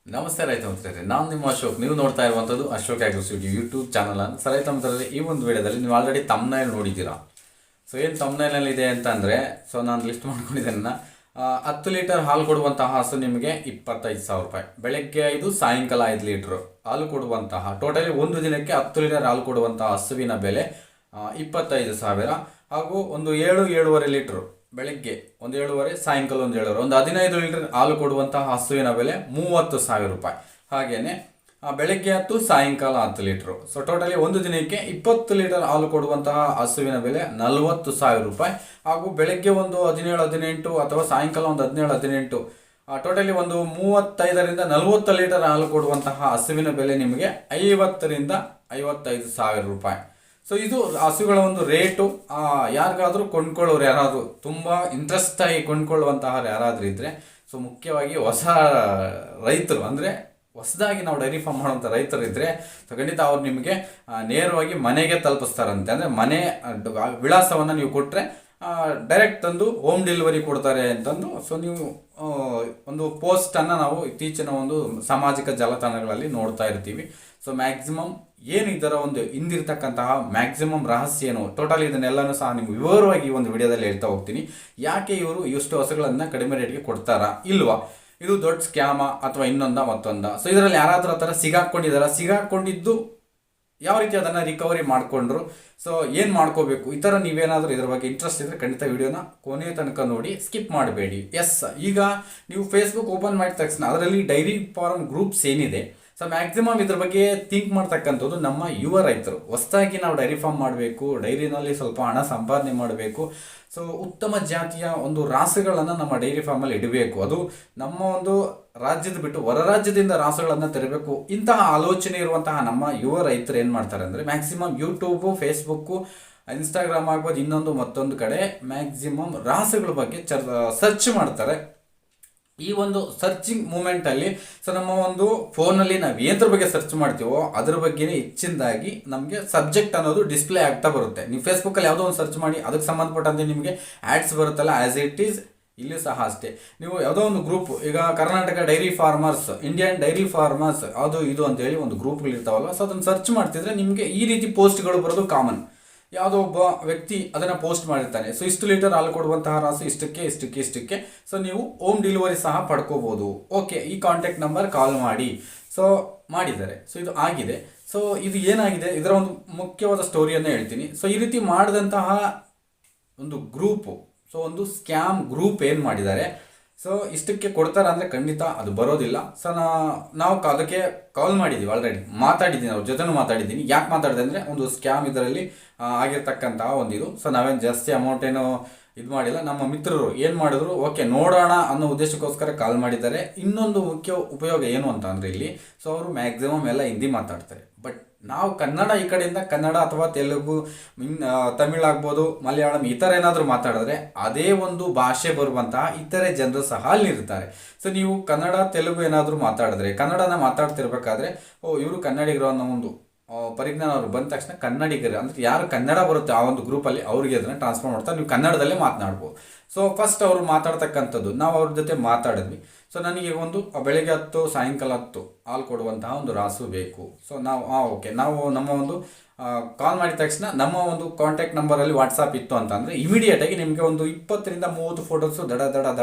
ನಮಸ್ತೆ ರೈತ ಮಿತ್ರರೇ, ನಾನು ನಿಮ್ಮ ಅಶೋಕ್. ನೀವು ನೋಡ್ತಾ ಇರುವಂಥದ್ದು ಅಶೋಕ್ ಅಗ್ರಿಸ್ಟಿವ್ ಯೂಟ್ಯೂಬ್ ಚಾನಲ್ ಅನ್ನು. ರೈತ ಮಿತ್ರರೇ, ಈ ಒಂದು ವಿಡಿಯೋದಲ್ಲಿ ನೀವು ಆಲ್ರೆಡಿ ತಮ್ನೈಲ್ ನೋಡಿದ್ದೀರಾ. ಸೊ ಏನು ತಮ್ನೈಲಲ್ಲಿ ಇದೆ ಅಂತಂದರೆ, ನಾನು ಲಿಸ್ಟ್ ಮಾಡ್ಕೊಂಡಿದ್ದೇನೆ. 10 ಲೀಟರ್ ಹಾಲು ಕೊಡುವಂತಹ ಹಸು ನಿಮಗೆ 25,000 ರೂಪಾಯಿ. ಬೆಳಗ್ಗೆ 5, ಸಾಯಂಕಾಲ 5 ಲೀಟ್ರ್ ಹಾಲು ಕೊಡುವಂತಹ, ಟೋಟಲಿ ಒಂದು ದಿನಕ್ಕೆ 10 ಲೀಟರ್ ಹಾಲು ಕೊಡುವಂತಹ ಹಸುವಿನ ಬೆಲೆ 25,000. ಹಾಗೂ ಒಂದು 7-7.5 ಲೀಟ್ರ್ ಬೆಳಗ್ಗೆ 1.7, ಸಾಯಂಕಾಲ 1.7, ಒಂದು 15 ಲೀಟರ್ ಹಾಲು ಕೊಡುವಂತಹ ಹಸುವಿನ ಬೆಲೆ 30,000 ರೂಪಾಯಿ. ಹಾಗೆಯೇ ಬೆಳಗ್ಗೆ 10, ಸಾಯಂಕಾಲ 10 ಲೀಟ್ರು. ಸೊ ಟೋಟಲಿ ಒಂದು ದಿನಕ್ಕೆ 20 ಲೀಟರ್ ಹಾಲು ಕೊಡುವಂತಹ ಹಸುವಿನ ಬೆಲೆ 40,000 ರೂಪಾಯಿ. ಹಾಗೂ ಬೆಳಗ್ಗೆ ಒಂದು 17-18 ಅಥವಾ ಸಾಯಂಕಾಲ ಒಂದು 17-18, ಟೋಟಲಿ ಒಂದು 35ರಿಂದ 40 ಲೀಟರ್ ಹಾಲು ಕೊಡುವಂತಹ ಹಸುವಿನ ಬೆಲೆ ನಿಮಗೆ 50,000-55,000 ರೂಪಾಯಿ. ಸೊ ಇದು ಹಸುಗಳ ಒಂದು ರೇಟು. ಯಾರಿಗಾದರೂ ಕೊಂಡ್ಕೊಳ್ಳೋರು ಯಾರಾದರೂ ತುಂಬ ಇಂಟ್ರೆಸ್ಟ್ ಆಗಿ ಕೊಂಡ್ಕೊಳ್ಳುವಂತಹ ಯಾರಾದರೂ ಇದ್ದರೆ, ಸೊ ಮುಖ್ಯವಾಗಿ ಹೊಸ ರೈತರು, ಅಂದರೆ ಹೊಸದಾಗಿ ನಾವು ಡೈರಿ ಫಾರ್ಮ್ ಮಾಡುವಂಥ ರೈತರು ಇದ್ದರೆ, ಸೊ ಖಂಡಿತ ಅವ್ರು ನಿಮಗೆ ನೇರವಾಗಿ ಮನೆಗೆ ತಲುಪಿಸ್ತಾರಂತೆ. ಅಂದರೆ ಮನೆ ವಿಳಾಸವನ್ನು ನೀವು ಕೊಟ್ಟರೆ ಡೈರೆಕ್ಟ್ ತಂದು ಹೋಮ್ ಡೆಲಿವರಿ ಕೊಡ್ತಾರೆ ಅಂತಂದು. ಸೊ ನೀವು ಒಂದು ಪೋಸ್ಟನ್ನು ನಾವು ಇತ್ತೀಚಿನ ಒಂದು ಸಾಮಾಜಿಕ ಜಾಲತಾಣಗಳಲ್ಲಿ ನೋಡ್ತಾ ಇರ್ತೀವಿ. ಸೊ ಮ್ಯಾಕ್ಸಿಮಮ್ ಏನು ಇದರ ಒಂದು ಹಿಂದಿರ್ತಕ್ಕಂತಹ ಮ್ಯಾಕ್ಸಿಮಮ್ ರಹಸ್ಯ ಏನು, ಟೋಟಲ್ ಇದನ್ನೆಲ್ಲನೂ ಸಹ ನಿಮ್ಗೆ ವಿವರವಾಗಿ ಈ ಒಂದು ವಿಡಿಯೋದಲ್ಲಿ ಹೇಳ್ತಾ ಹೋಗ್ತೀನಿ. ಯಾಕೆ ಇವರು ಇಷ್ಟು ಹಸುಗಳನ್ನು ಕಡಿಮೆ ರೇಟ್ಗೆ ಕೊಡ್ತಾರಾ ಇಲ್ವಾ, ಇದು ದೊಡ್ಡ ಸ್ಕ್ಯಾಮ ಅಥವಾ ಮತ್ತೊಂದ. ಸೊ ಇದರಲ್ಲಿ ಯಾರಾದರೂ ಆ ಥರ ಸಿಗಾಕೊಂಡಿದ್ದು ಯಾವ ರೀತಿ ಅದನ್ನು ರಿಕವರಿ ಮಾಡಿಕೊಂಡ್ರು, ಸೊ ಏನು ಮಾಡ್ಕೋಬೇಕು, ಈ ಥರ ನೀವೇನಾದರೂ ಇದರ ಬಗ್ಗೆ ಇಂಟ್ರೆಸ್ಟ್ ಇದ್ದರೆ ಖಂಡಿತ ವಿಡಿಯೋನ ಕೊನೆಯ ತನಕ ನೋಡಿ, ಸ್ಕಿಪ್ ಮಾಡಬೇಡಿ. ಈಗ ನೀವು ಫೇಸ್ಬುಕ್ ಓಪನ್ ಮಾಡಿದ ತಕ್ಷಣ ಅದರಲ್ಲಿ ಡೈರಿ ಫಾರ್ಮ್ ಗ್ರೂಪ್ಸ್ ಏನಿದೆ, ಸೊ ಮ್ಯಾಕ್ಸಿಮಮ್ ಇದ್ರ ಬಗ್ಗೆ ಥಿಂಕ್ ಮಾಡ್ತಕ್ಕಂಥದ್ದು ನಮ್ಮ ಯುವ ರೈತರು. ಹೊಸದಾಗಿ ನಾವು ಡೈರಿ ಫಾರ್ಮ್ ಮಾಡಬೇಕು, ಡೈರಿನಲ್ಲಿ ಸ್ವಲ್ಪ ಹಣ ಸಂಪಾದನೆ ಮಾಡಬೇಕು, ಸೊ ಉತ್ತಮ ಜಾತಿಯ ಒಂದು ರಾಸುಗಳನ್ನು ನಮ್ಮ ಡೈರಿ ಫಾರ್ಮಲ್ಲಿ ಇಡಬೇಕು, ಅದು ನಮ್ಮ ಒಂದು ರಾಜ್ಯದ ಬಿಟ್ಟು ಹೊರ ರಾಜ್ಯದಿಂದ ರಾಸುಗಳನ್ನು ತರಬೇಕು. ಇಂತಹ ಆಲೋಚನೆ ಇರುವಂತಹ ನಮ್ಮ ಯುವ ರೈತರು ಏನು ಮಾಡ್ತಾರೆ ಅಂದರೆ, ಮ್ಯಾಕ್ಸಿಮಮ್ ಯೂಟ್ಯೂಬು, ಫೇಸ್ಬುಕ್ಕು, ಇನ್ಸ್ಟಾಗ್ರಾಮ್ ಆಗ್ಬೋದು, ಮತ್ತೊಂದು ಕಡೆ ಮ್ಯಾಕ್ಸಿಮಮ್ ರಾಸುಗಳ ಬಗ್ಗೆ ಸರ್ಚ್ ಮಾಡ್ತಾರೆ. ಈ ಒಂದು ಸರ್ಚಿಂಗ್ ಮೂಮೆಂಟಲ್ಲಿ ಸೊ ನಮ್ಮ ಒಂದು ಫೋನಲ್ಲಿ ನಾವು ಏದ್ರ ಬಗ್ಗೆ ಸರ್ಚ್ ಮಾಡ್ತೀವೋ ಅದ್ರ ಬಗ್ಗೆನೇ ಹೆಚ್ಚಿನದಾಗಿ ನಮಗೆ ಸಬ್ಜೆಕ್ಟ್ ಅನ್ನೋದು ಡಿಸ್ಪ್ಲೇ ಆಗ್ತಾ ಬರುತ್ತೆ. ನೀವು ಫೇಸ್ಬುಕ್ಕಲ್ಲಿ ಯಾವುದೋ ಒಂದು ಸರ್ಚ್ ಮಾಡಿ ಅದಕ್ಕೆ ಸಂಬಂಧಪಟ್ಟಂತೆ ನಿಮಗೆ ಆ್ಯಡ್ಸ್ ಬರುತ್ತಲ್ಲ, ಆ್ಯಸ್ ಇಟ್ ಈಸ್ ಇಲ್ಲಿ ಸಹ ಅಷ್ಟೇ. ನೀವು ಯಾವುದೋ ಒಂದು ಗ್ರೂಪ್, ಈಗ Karnataka dairy farmers, Indian dairy farmers, ಅದು ಇದು ಅಂತೇಳಿ ಒಂದು ಗ್ರೂಪ್ಗಳಿರ್ತಾವಲ್ಲ, ಸೊ ಅದನ್ನು ಸರ್ಚ್ ಮಾಡ್ತಿದ್ರೆ ನಿಮಗೆ ಈ ರೀತಿ ಪೋಸ್ಟ್ಗಳು ಬರೋದು ಕಾಮನ್. ಯಾವುದೋ ಒಬ್ಬ ವ್ಯಕ್ತಿ ಅದನ್ನು ಪೋಸ್ಟ್ ಮಾಡಿರ್ತಾನೆ, ಸೊ ಇಷ್ಟು ಲೀಟರ್ ಹಾಲು ಕೊಡುವಂತಹ ರಾಸು ಇಷ್ಟಕ್ಕೆ, ಸೊ ನೀವು ಹೋಮ್ ಡೆಲಿವರಿ ಸಹ ಪಡ್ಕೋಬೋದು, ಓಕೆ ಈ ಕಾಂಟ್ಯಾಕ್ಟ್ ನಂಬರ್ ಕಾಲ್ ಮಾಡಿ. ಸೊ ಮಾಡಿದ್ದಾರೆ, ಸೊ ಇದು ಆಗಿದೆ. ಸೊ ಇದು ಏನಾಗಿದೆ, ಇದರ ಒಂದು ಮುಖ್ಯವಾದ ಸ್ಟೋರಿಯನ್ನು ಹೇಳ್ತೀನಿ. ಸೊ ಈ ರೀತಿ ಮಾಡಿದಂತಹ ಒಂದು ಗ್ರೂಪು, ಸೊ ಒಂದು ಸ್ಕ್ಯಾಮ್ ಗ್ರೂಪ್ ಏನು ಮಾಡಿದ್ದಾರೆ, ಸೊ ಇಷ್ಟಕ್ಕೆ ಕೊಡ್ತಾರೆ ಅಂದರೆ ಖಂಡಿತ ಅದು ಬರೋದಿಲ್ಲ. ಸೊ ನಾವು ಅದಕ್ಕೆ ಕಾಲ್ ಮಾಡಿದ್ದೀವಿ, ಆಲ್ರೆಡಿ ಮಾತಾಡಿದ್ದೀನಿ, ಅವ್ರ ಜೊತೆನೂ ಮಾತಾಡಿದ್ದೀನಿ. ಯಾಕೆ ಮಾತಾಡಿದೆ ಅಂದರೆ, ಒಂದು ಸ್ಕ್ಯಾಮ್ ಇದರಲ್ಲಿ ಆಗಿರ್ತಕ್ಕಂತಹ ಒಂದಿದು. ಸೊ ನಾವೇನು ಜಾಸ್ತಿ ಅಮೌಂಟ್ ಏನೋ ಇದು ಮಾಡಿಲ್ಲ. ನಮ್ಮ ಮಿತ್ರರು ಏನು ಮಾಡಿದ್ರು, ಓಕೆ ನೋಡೋಣ ಅನ್ನೋ ಉದ್ದೇಶಕ್ಕೋಸ್ಕರ ಕಾಲ್ ಮಾಡಿದ್ದಾರೆ. ಇನ್ನೊಂದು ಮುಖ್ಯ ಉಪಯೋಗ ಏನು ಅಂತ ಅಂದರೆ, ಇಲ್ಲಿ ಸೊ ಅವರು ಮ್ಯಾಕ್ಸಿಮಮ್ ಎಲ್ಲ ಹಿಂದಿ ಮಾತಾಡ್ತಾರೆ. ಬಟ್ ನಾವು ಕನ್ನಡ, ಈ ಕಡೆಯಿಂದ ಕನ್ನಡ ಅಥವಾ ತೆಲುಗು, ತಮಿಳ್ ಆಗ್ಬೋದು, ಮಲಯಾಳಂ, ಈ ಥರ ಏನಾದರೂ ಮಾತಾಡಿದ್ರೆ ಅದೇ ಒಂದು ಭಾಷೆ ಬರುವಂತಹ ಇತರೆ ಜನರು ಸಹ ಅಲ್ಲಿರ್ತಾರೆ. ಸೊ ನೀವು ಕನ್ನಡ, ತೆಲುಗು ಏನಾದರೂ ಮಾತಾಡಿದ್ರೆ, ಕನ್ನಡನ ಮಾತಾಡ್ತಿರ್ಬೇಕಾದ್ರೆ ಇವರು ಕನ್ನಡಿಗರು ಅನ್ನೋ ಒಂದು ಪರಿಜ್ಞಾನ ಅವ್ರು ಬಂದ ತಕ್ಷಣ ಕನ್ನಡಿಗರು ಅಂದರೆ ಯಾರು ಕನ್ನಡ ಬರುತ್ತೆ ಆ ಒಂದು ಗ್ರೂಪಲ್ಲಿ ಅವ್ರಿಗೆ ಅದನ್ನು ಟ್ರಾನ್ಸ್ಫರ್ ಮಾಡ್ತಾರೆ, ನೀವು ಕನ್ನಡದಲ್ಲೇ ಮಾತನಾಡ್ಬೋದು. ಸೊ ಫಸ್ಟ್ ಅವರು ಮಾತಾಡ್ತಕ್ಕಂಥದ್ದು ನಾವು ಅವ್ರ ಜೊತೆ ಮಾತಾಡಿದ್ವಿ. ಸೊ ನನಗೆ ಒಂದು ಬೆಳಗ್ಗೆ 10, ಸಾಯಂಕಾಲ 10 ಹಾಲು ಕೊಡುವಂತಹ ಒಂದು ರಾಸು ಬೇಕು. ಸೊ ನಾವು ಓಕೆ, ನಾವು ನಮ್ಮ ಒಂದು ಕಾಲ್ ಮಾಡಿದ ತಕ್ಷಣ ನಮ್ಮ ಒಂದು ಕಾಂಟ್ಯಾಕ್ಟ್ ನಂಬರಲ್ಲಿ ವಾಟ್ಸಪ್ ಇತ್ತು ಅಂತಂದರೆ ಇಮಿಡಿಯೇಟಾಗಿ ನಿಮಗೆ ಒಂದು 20ರಿಂದ 30 ಫೋಟೋಸು ದಡ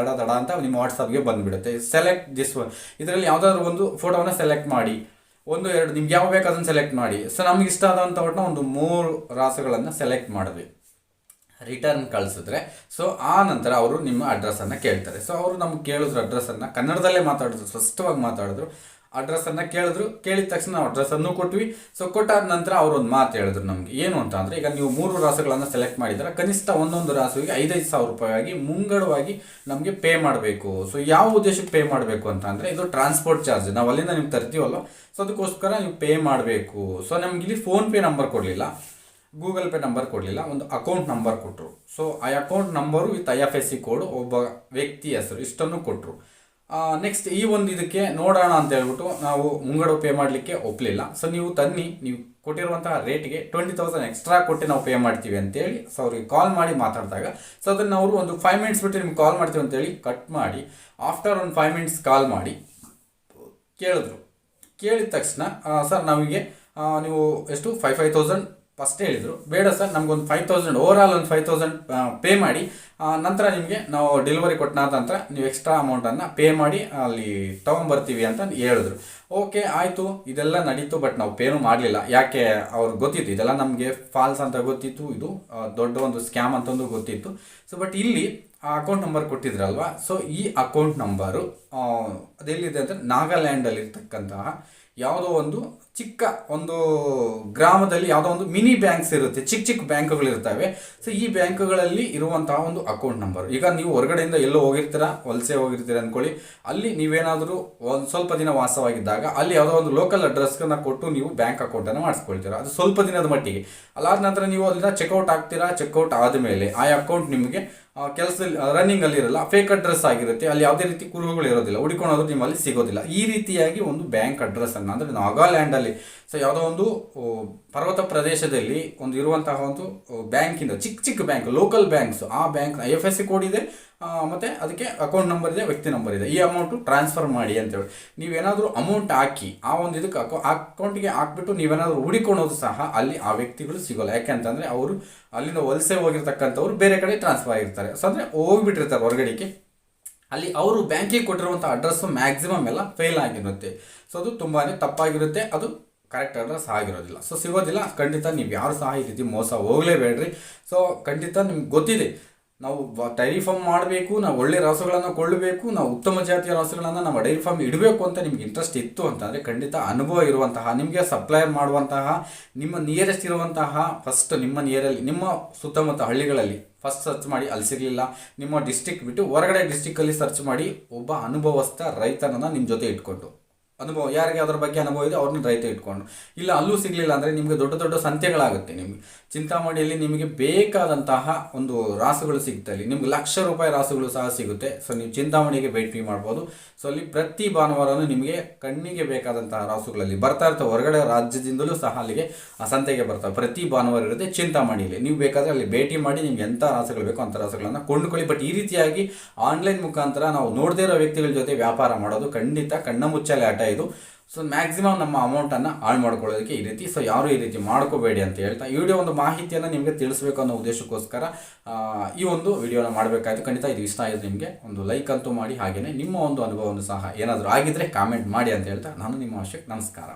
ಅಂತ ನಿಮ್ಮ ವಾಟ್ಸಪ್ಗೆ ಬಂದುಬಿಡುತ್ತೆ. ಸೆಲೆಕ್ಟ್ ದಿಸ್ ಒನ್, ಇದರಲ್ಲಿ ಯಾವುದಾದ್ರು ಒಂದು ಫೋಟೋವನ್ನು ಸೆಲೆಕ್ಟ್ ಮಾಡಿ, 1-2 ನಿಮ್ಗೆ ಯಾವ ಬೇಕು ಅದನ್ನು ಸೆಲೆಕ್ಟ್ ಮಾಡಿ. ಸೊ ನಮ್ಗೆ ಇಷ್ಟ ಆದಂಥ ಒಟ್ಟು ಒಂದು 3 ರಾಸುಗಳನ್ನು ಸೆಲೆಕ್ಟ್ ಮಾಡಿದ್ವಿ, ರಿಟರ್ನ್ ಕಳಿಸಿದ್ರೆ ಸೊ ಆ ನಂತರ ಅವರು ನಿಮ್ಮ ಅಡ್ರೆಸ್ಸನ್ನು ಕೇಳ್ತಾರೆ. ಸೊ ಅವರು ನಮ್ಗೆ ಕೇಳಿದ್ರು ಅಡ್ರೆಸ್ಸನ್ನು, ಕನ್ನಡದಲ್ಲೇ ಮಾತಾಡಿದ್ರು, ಸ್ಪಷ್ಟವಾಗಿ ಮಾತಾಡಿದ್ರು. ಅಡ್ರೆಸ್ಸನ್ನು ಕೇಳಿದ ತಕ್ಷಣ ನಾವು ಅಡ್ರೆಸ್ಸನ್ನು ಕೊಟ್ವಿ. ಸೊ ಕೊಟ್ಟಾದ ನಂತರ ಅವರು ಒಂದು ಮಾತು ಹೇಳಿದ್ರು ನಮಗೆ, ಏನು ಅಂತ ಅಂದರೆ, ಈಗ ನೀವು 3 ರಾಸುಗಳನ್ನು ಸೆಲೆಕ್ಟ್ ಮಾಡಿದರೆ ಕನಿಷ್ಠ ಒಂದೊಂದು ರಾಸುವಿಗೆ 5,000 ರೂಪಾಯಿ ಮುಂಗಡವಾಗಿ ನಮಗೆ ಪೇ ಮಾಡಬೇಕು. ಸೊ ಯಾವ ಉದ್ದೇಶಕ್ಕೆ ಪೇ ಮಾಡಬೇಕು ಅಂತ ಅಂದರೆ, ಇದು ಟ್ರಾನ್ಸ್ಪೋರ್ಟ್ ಚಾರ್ಜ್, ನಾವು ಅಲ್ಲಿಂದ ನಿಮ್ಗೆ ತರ್ತೀವಲ್ಲ, ಸೊ ಅದಕ್ಕೋಸ್ಕರ ನೀವು ಪೇ ಮಾಡಬೇಕು. ಸೊ ನಮ್ಗೆ ಇಲ್ಲಿ ಫೋನ್ಪೇ ನಂಬರ್ ಕೊಡಲಿಲ್ಲ, ಗೂಗಲ್ ಪೇ ನಂಬರ್ ಕೊಡಲಿಲ್ಲ, ಒಂದು ಅಕೌಂಟ್ ನಂಬರ್ ಕೊಟ್ಟರು. ಸೊ ಆ ಅಕೌಂಟ್ ನಂಬರು ವಿತ್ IFSC ಕೋಡು, ಒಬ್ಬ ವ್ಯಕ್ತಿ ಹೆಸರು, ಇಷ್ಟನ್ನು ಕೊಟ್ಟರು. ನೆಕ್ಸ್ಟ್ ಈ ಒಂದು ಇದಕ್ಕೆ ನೋಡೋಣ ಅಂತ ಹೇಳ್ಬಿಟ್ಟು ನಾವು ಮುಂಗಡ ಪೇ ಮಾಡಲಿಕ್ಕೆ ಒಪ್ಪಲಿಲ್ಲ. ಸೊ ನೀವು ತನ್ನಿ, ನೀವು ಕೊಟ್ಟಿರುವಂತಹ ರೇಟ್ಗೆ 20,000 ಎಕ್ಸ್ಟ್ರಾ ಕೊಟ್ಟು ನಾವು ಪೇ ಮಾಡ್ತೀವಿ ಅಂತೇಳಿ ಸೊ ಅವ್ರಿಗೆ ಕಾಲ್ ಮಾಡಿ ಮಾತಾಡಿದಾಗ, ಸೊ ಅದನ್ನು ಅವರು ಒಂದು 5 ಮಿನಿಟ್ಸ್ ಬಿಟ್ಟು ನಿಮ್ಗೆ ಕಾಲ್ ಮಾಡ್ತೀವಿ ಅಂತೇಳಿ ಕಟ್ ಮಾಡಿ, ಆಫ್ಟರ್ ಒಂದು 5 ಮಿನಿಟ್ಸ್ ಕಾಲ್ ಮಾಡಿ ಕೇಳಿದ್ರು. ಕೇಳಿದ ತಕ್ಷಣ ಸರ್ ನಮಗೆ ನೀವು ಎಷ್ಟು 5,000 ಫಸ್ಟ್ ಹೇಳಿದರು. ಬೇಡ ಸರ್, ನಮಗೊಂದು 5,000 ಓವರಾಲ್ ಒಂದು 5,000 ಪೇ ಮಾಡಿ, ನಂತರ ನಿಮಗೆ ನಾವು ಡೆಲಿವರಿ ಕೊಟ್ಟಾದ ನಂತರ ನೀವು ಎಕ್ಸ್ಟ್ರಾ ಅಮೌಂಟನ್ನು ಪೇ ಮಾಡಿ ಅಲ್ಲಿ ತೊಗೊಂಬರ್ತೀವಿ ಅಂತ ಹೇಳಿದ್ರು. ಓಕೆ ಆಯಿತು, ಇದೆಲ್ಲ ನಡೀತು. ಬಟ್ ನಾವು ಪೇನೂ ಮಾಡಲಿಲ್ಲ. ಯಾಕೆ ಅವ್ರಿಗೆ ಗೊತ್ತಿತ್ತು ಇದೆಲ್ಲ ನಮಗೆ ಫಾಲ್ಸ್ ಅಂತ ಗೊತ್ತಿತ್ತು, ಇದು ದೊಡ್ಡ ಒಂದು ಸ್ಕ್ಯಾಮ್ ಅಂತಂದು ಗೊತ್ತಿತ್ತು. ಸೊ ಬಟ್ ಇಲ್ಲಿ ಆ ಅಕೌಂಟ್ ನಂಬರ್ ಕೊಟ್ಟಿದ್ರಲ್ವ, ಸೊ ಈ ಅಕೌಂಟ್ ನಂಬರು ಅದೆಲ್ಲಿದೆ ಅಂದರೆ ನಾಗಾಲ್ಯಾಂಡಲ್ಲಿರ್ತಕ್ಕಂತಹ ಯಾವುದೋ ಒಂದು ಚಿಕ್ಕ ಒಂದು ಗ್ರಾಮದಲ್ಲಿ ಯಾವುದೋ ಒಂದು ಮಿನಿ ಬ್ಯಾಂಕ್ಸ್ ಇರುತ್ತೆ, ಚಿಕ್ಕ ಚಿಕ್ಕ ಬ್ಯಾಂಕ್ಗಳಿರ್ತವೆ. ಸೊ ಈ ಬ್ಯಾಂಕ್ಗಳಲ್ಲಿ ಇರುವಂತಹ ಒಂದು ಅಕೌಂಟ್ ನಂಬರ್. ಈಗ ನೀವು ಹೊರಗಡೆಯಿಂದ ಎಲ್ಲೋ ಹೋಗಿರ್ತೀರ, ವಲಸೆ ಹೋಗಿರ್ತೀರ ಅಂದ್ಕೊಳ್ಳಿ. ಅಲ್ಲಿ ನೀವೇನಾದರೂ ಒಂದು ಸ್ವಲ್ಪ ದಿನ ವಾಸವಾಗಿದ್ದಾಗ ಅಲ್ಲಿ ಯಾವುದೋ ಒಂದು ಲೋಕಲ್ ಅಡ್ರೆಸ್ನ ಕೊಟ್ಟು ನೀವು ಬ್ಯಾಂಕ್ ಅಕೌಂಟನ್ನು ಮಾಡಿಸ್ಕೊಳ್ತೀರಾ. ಅದು ಸ್ವಲ್ಪ ದಿನದ ಮಟ್ಟಿಗೆ. ಅದಾದ ನಂತರ ನೀವು ಅದನ್ನ ಚೆಕ್ಔಟ್ ಆಗ್ತೀರಾ. ಚೆಕ್ಔಟ್ ಆದಮೇಲೆ ಆ ಅಕೌಂಟ್ ನಿಮಗೆ ಕೆಲಸದಲ್ಲಿ ರನ್ನಿಂಗಲ್ಲಿ ಇರಲ್ಲ, ಫೇಕ್ ಅಡ್ರೆಸ್ ಆಗಿರುತ್ತೆ. ಅಲ್ಲಿ ಯಾವುದೇ ರೀತಿ ಕುರುಹುಗಳು ಇರೋದಿಲ್ಲ, ಹುಡುಕೊಳ್ಳೋದು ನಿಮ್ಮಲ್ಲಿ ಸಿಗೋದಿಲ್ಲ. ಈ ರೀತಿಯಾಗಿ ಒಂದು ಬ್ಯಾಂಕ್ ಅಡ್ರೆಸ್ಸನ್ನು ಅಂದರೆ ನಾಗಾಲ್ಯಾಂಡಲ್ಲಿ, ಸೊ ಯಾವುದೋ ಒಂದು ಪರ್ವತ ಪ್ರದೇಶದಲ್ಲಿ ಒಂದು ಇರುವಂತಹ ಒಂದು ಬ್ಯಾಂಕಿಂದ ಚಿಕ್ಕ ಚಿಕ್ಕ ಬ್ಯಾಂಕ್, ಲೋಕಲ್ ಬ್ಯಾಂಕ್ಸ್, ಆ ಬ್ಯಾಂಕ್ IFSC ಕೋಡ್ ಇದೆ, ಮತ್ತು ಅದಕ್ಕೆ ಅಕೌಂಟ್ ನಂಬರ್ ಇದೆ, ವ್ಯಕ್ತಿ ನಂಬರ್ ಇದೆ. ಈ ಅಮೌಂಟು ಟ್ರಾನ್ಸ್ಫರ್ ಮಾಡಿ ಅಂತೇಳಿ ನೀವೇನಾದರೂ ಅಮೌಂಟ್ ಹಾಕಿ ಆ ಒಂದು ಇದಕ್ಕೆ ಅಕೌಂಟಿಗೆ ಹಾಕ್ಬಿಟ್ಟು ನೀವೇನಾದರೂ ಹುಡುಕೊಳ್ಳೋದು ಸಹ ಅಲ್ಲಿ ಆ ವ್ಯಕ್ತಿಗಳು ಸಿಗೋಲ್ಲ. ಯಾಕೆಂತಂದರೆ ಅವರು ಅಲ್ಲಿಂದ ವಲಸೆ ಹೋಗಿರ್ತಕ್ಕಂಥವ್ರು ಬೇರೆ ಕಡೆ ಟ್ರಾನ್ಸ್ಫರ್ ಆಗಿರ್ತಾರೆ. ಸೊ ಅಂದರೆ ಹೋಗಿಬಿಟ್ಟಿರ್ತಾರೆ ಹೊರಗಡೆಗೆ. ಅಲ್ಲಿ ಅವರು ಬ್ಯಾಂಕಿಗೆ ಕೊಟ್ಟಿರುವಂಥ ಅಡ್ರೆಸ್ಸು ಮ್ಯಾಕ್ಸಿಮಮ್ ಎಲ್ಲ ಫೇಲ್ ಆಗಿರುತ್ತೆ. ಸೊ ಅದು ತುಂಬಾ ತಪ್ಪಾಗಿರುತ್ತೆ, ಅದು ಕರೆಕ್ಟ್ ಅಡ್ರೆಸ್ ಆಗಿರೋದಿಲ್ಲ. ಸೊ ಸಿಗೋದಿಲ್ಲ. ಖಂಡಿತ ನೀವು ಯಾರು ಸಹ ಈ ರೀತಿ ಮೋಸ ಹೋಗಲೇಬೇಡ್ರಿ. ಸೊ ಖಂಡಿತ ನಿಮ್ಗೆ ಗೊತ್ತಿದೆ, ನಾವು ಡೈರಿ ಫಾರ್ಮ್ ಮಾಡಬೇಕು, ನಾವು ಒಳ್ಳೆ ರಾಸುಗಳನ್ನು ಕೊಳ್ಳಬೇಕು, ನಾವು ಉತ್ತಮ ಜಾತಿಯ ರಾಸುಗಳನ್ನು ನಮ್ಮ ಡೈರಿ ಫಾರ್ಮ್ ಇಡಬೇಕು ಅಂತ ನಿಮ್ಗೆ ಇಂಟ್ರೆಸ್ಟ್ ಇತ್ತು ಅಂತಂದರೆ ಖಂಡಿತ ಅನುಭವ ಇರುವಂತಹ, ನಿಮಗೆ ಸಪ್ಲೈಯರ್ ಮಾಡುವಂತಹ, ನಿಮ್ಮ ನಿಯರೆಸ್ಟ್ ಇರುವಂತಹ, ಫಸ್ಟ್ ನಿಮ್ಮ ನಿಯರಲ್ಲಿ ನಿಮ್ಮ ಸುತ್ತಮುತ್ತ ಹಳ್ಳಿಗಳಲ್ಲಿ ಫಸ್ಟ್ ಸರ್ಚ್ ಮಾಡಿ, ಅಲ್ಲಿ ಸಿಗಲಿಲ್ಲ ನಿಮ್ಮ ಡಿಸ್ಟಿಕ್ ಬಿಟ್ಟು ಹೊರಗಡೆ ಡಿಸ್ಟಿಕ್ಕಲ್ಲಿ ಸರ್ಚ್ ಮಾಡಿ ಒಬ್ಬ ಅನುಭವಸ್ಥ ರೈತನನ್ನು ನಿಮ್ಮ ಜೊತೆ ಇಟ್ಕೊಂಡು, ಅನುಭವ ಯಾರಿಗೆ ಅದರ ಬಗ್ಗೆ ಅನುಭವ ಇದೆ ಅವ್ರನ್ನ ರೈತ ಇಟ್ಕೊಂಡು, ಇಲ್ಲ ಅಲ್ಲೂ ಸಿಗಲಿಲ್ಲ ಅಂದರೆ ನಿಮಗೆ ದೊಡ್ಡ ದೊಡ್ಡ ಸಂತೆಗಳಾಗುತ್ತೆ. ನಿಮಗೆ ಚಿಂತಾಮಣಿಯಲ್ಲಿ ನಿಮಗೆ ಬೇಕಾದಂತಹ ಒಂದು ರಾಸುಗಳು ಸಿಗ್ತಲ್ಲಿ, ನಿಮ್ಗೆ ₹1,00,000 ರಾಸುಗಳು ಸಹ ಸಿಗುತ್ತೆ. ಸೊ ನೀವು ಚಿಂತಾಮಣಿಗೆ ಭೇಟಿ ಮಾಡ್ಬೋದು. ಸೊ ಅಲ್ಲಿ ಪ್ರತಿ ಭಾನುವಾರನೂ ನಿಮಗೆ ಕಣ್ಣಿಗೆ ಬೇಕಾದಂತಹ ರಾಸುಗಳಲ್ಲಿ ಬರ್ತಾ ಇರ್ತವೆ. ಹೊರಗಡೆ ರಾಜ್ಯದಿಂದಲೂ ಸಹ ಅಲ್ಲಿಗೆ ಆ ಸಂತೆಗೆ ಬರ್ತವೆ. ಪ್ರತಿ ಭಾನುವಾರ ಇರುತ್ತೆ ಚಿಂತಾಮಣಿಯಲ್ಲಿ. ನೀವು ಬೇಕಾದರೆ ಅಲ್ಲಿ ಭೇಟಿ ಮಾಡಿ ನಿಮ್ಗೆ ಎಂಥ ರಾಸುಗಳು ಬೇಕೋ ಅಂಥ ರಾಸುಗಳನ್ನು ಕೊಂಡುಕೊಳ್ಳಿ. ಬಟ್ ಈ ರೀತಿಯಾಗಿ ಆನ್ಲೈನ್ ಮುಖಾಂತರ ನಾವು ನೋಡದೇ ಇರೋ ವ್ಯಕ್ತಿಗಳ ಜೊತೆ ವ್ಯಾಪಾರ ಮಾಡೋದು ಖಂಡಿತ ಕಣ್ಣ ಮುಚ್ಚಾಲೆ ಆಟ ಇದು. ಸೊ ಮ್ಯಾಕ್ಸಿಮಮ್ ನಮ್ಮ ಅಮೌಂಟನ್ನು ಹಾಳು ಮಾಡ್ಕೊಳ್ಳೋದಕ್ಕೆ ಈ ರೀತಿ. ಸೊ ಯಾರು ಈ ರೀತಿ ಮಾಡ್ಕೋಬೇಡಿ ಅಂತ ಹೇಳ್ತಾ ಈ ವಿಡಿಯೋ ಒಂದು ಮಾಹಿತಿಯನ್ನು ನಿಮಗೆ ತಿಳಿಸ್ಬೇಕು ಅನ್ನೋ ಉದ್ದೇಶಕ್ಕೋಸ್ಕರ ಈ ಒಂದು ವಿಡಿಯೋನ ಮಾಡಬೇಕಾಯ್ತು. ಖಂಡಿತ ಇದು ಇಷ್ಟ ಆಯಿತು ನಿಮಗೆ ಒಂದು ಲೈಕ್ ಅಂತೂ ಮಾಡಿ, ಹಾಗೆಯೇ ನಿಮ್ಮ ಒಂದು ಅನುಭವವನ್ನು ಸಹ ಏನಾದರೂ ಆಗಿದ್ದರೆ ಕಾಮೆಂಟ್ ಮಾಡಿ ಅಂತ ಹೇಳ್ತಾ ನಾನು ನಿಮ್ಮ ಅಶೋಕ್. ನಮಸ್ಕಾರ.